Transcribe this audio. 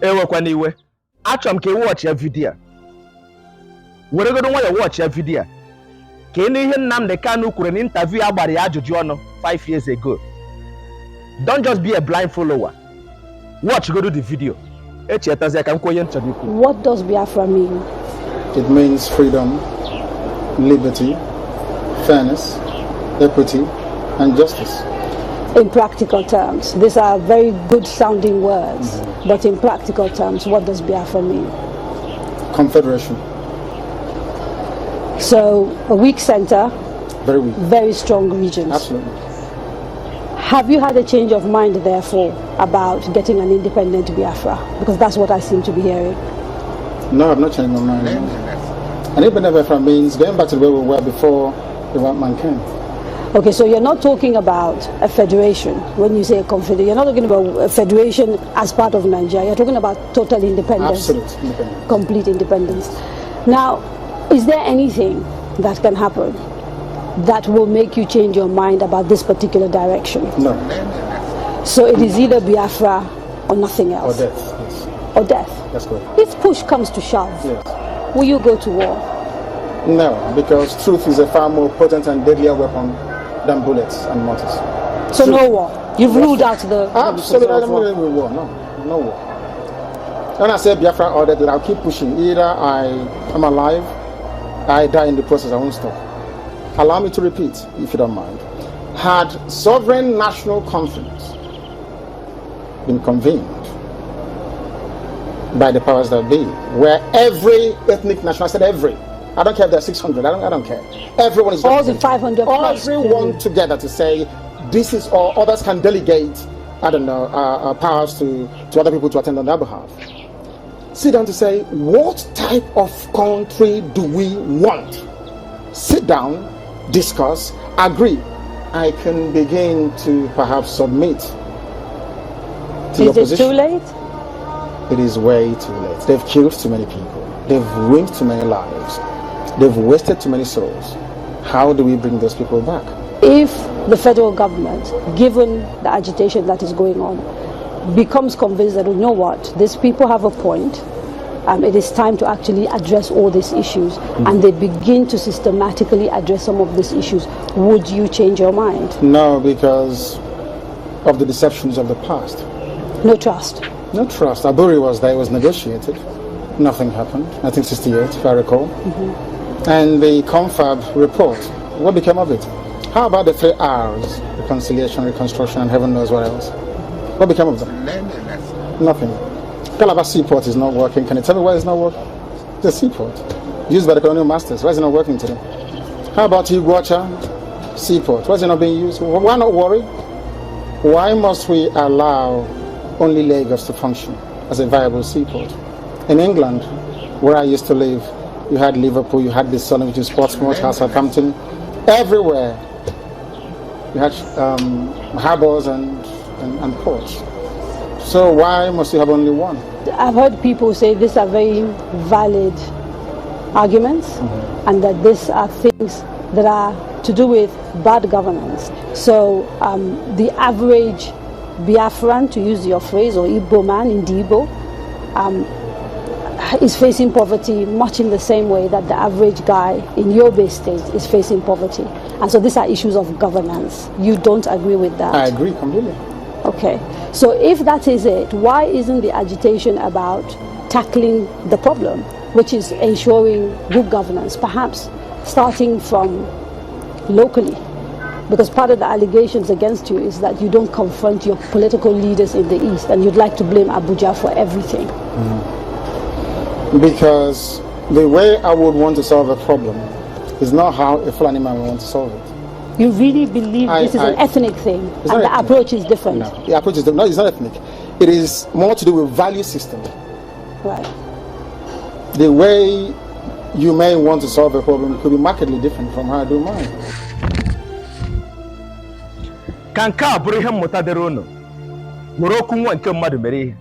Ewe kwa niwe. Achọm ka watch ya video. Were godo nwa ya watch ya video. Ka ihe NNAMDI KANU kwuru na interview agbara ya ajụjụ ọnụ 5 years ago. Don't just be a blind follower. Watch go to the video. What does Biafra mean? It means freedom, liberty, fairness, equity, and justice. In practical terms, these are very good sounding words, but in practical terms, what does Biafra mean? Confederation. So, a weak center, very weak, very strong regions. Absolutely. Have you had a change of mind, therefore, about getting an independent Biafra? Because that's what I seem to be hearing. No, I've not changed my mind. An independent Biafra means going back to where we were before the white man came. Okay, so you're not talking about a federation when you say a confederation. You're not talking about a federation as part of Nigeria. You're talking about total independence. Absolute independence. Complete independence. Now, is there anything that can happen that will make you change your mind about this particular direction? No. So it is either Biafra or nothing else? Or death, yes. Or death? That's correct. If push comes to shove, yes, will you go to war? No, because truth is a far more potent and deadlier weapon than bullets and mortars. So truth. No war? You've ruled out the... Absolutely, I'm not with war, no war. When I say Biafra or death, I'll keep pushing. Either I am alive, I die in the process, I won't stop. Allow me to repeat, if you don't mind. Had sovereign national conference been convened by the powers that be, where every ethnic national, I said every, I don't care if there are 600, I don't care. Everyone is all the 500 plus. Everyone together to say, this is all, others can delegate, I don't know, powers to other people to attend on their behalf. Sit down to say, what type of country do we want? Sit down, discuss, agree. I can begin to perhaps submit to your position. Is it too late? It is way too late. They've killed too many people. They've ruined too many lives. They've wasted too many souls. How do we bring those people back? If the federal government, given the agitation that is going on, becomes convinced that, you know what, these people have a point, it is time to actually address all these issues, and they begin to systematically address some of these issues, would you change your mind? No, because of the deceptions of the past. No trust? No trust. Aburi was there, it was negotiated. Nothing happened. 1968, if I recall. And the confab report, what became of it? How about the 3 R's? Reconciliation, reconstruction, and heaven knows what else. What became of them? Nothing. Calabar Seaport is not working. Can you tell me why it's not working? The seaport, used by the colonial masters. Why is it not working today? How about Iguacha Seaport? Why is it not being used? Why not worry? Why must we allow only Lagos to function as a viable seaport? In England, where I used to live, you had Liverpool, you had the Sun, which is Portsmouth, Southampton, everywhere. You had harbors and ports. So why must you have only one? I've heard people say these are very valid arguments, and that these are things that are to do with bad governance. So the average Biafran, to use your phrase, or Igbo man in Igbo, is facing poverty much in the same way that the average guy in Yobe State is facing poverty. And so these are issues of governance. You don't agree with that? I agree completely. Okay. So if that is it, why isn't the agitation about tackling the problem, which is ensuring good governance, perhaps starting from locally? Because part of the allegations against you is that you don't confront your political leaders in the East, and you'd like to blame Abuja for everything. Because the way I would want to solve a problem is not how a Fulani man would want to solve it. You really believe this is an ethnic thing, and the approach is different? No, the approach is different. No, it's not ethnic. It is more to do with value system. Right. The way you may want to solve a problem could be markedly different from how I do mine. Kanka abụrụ ihe mmụta dịrị unu. Were okwu nwa nke mmadụ mere ihe.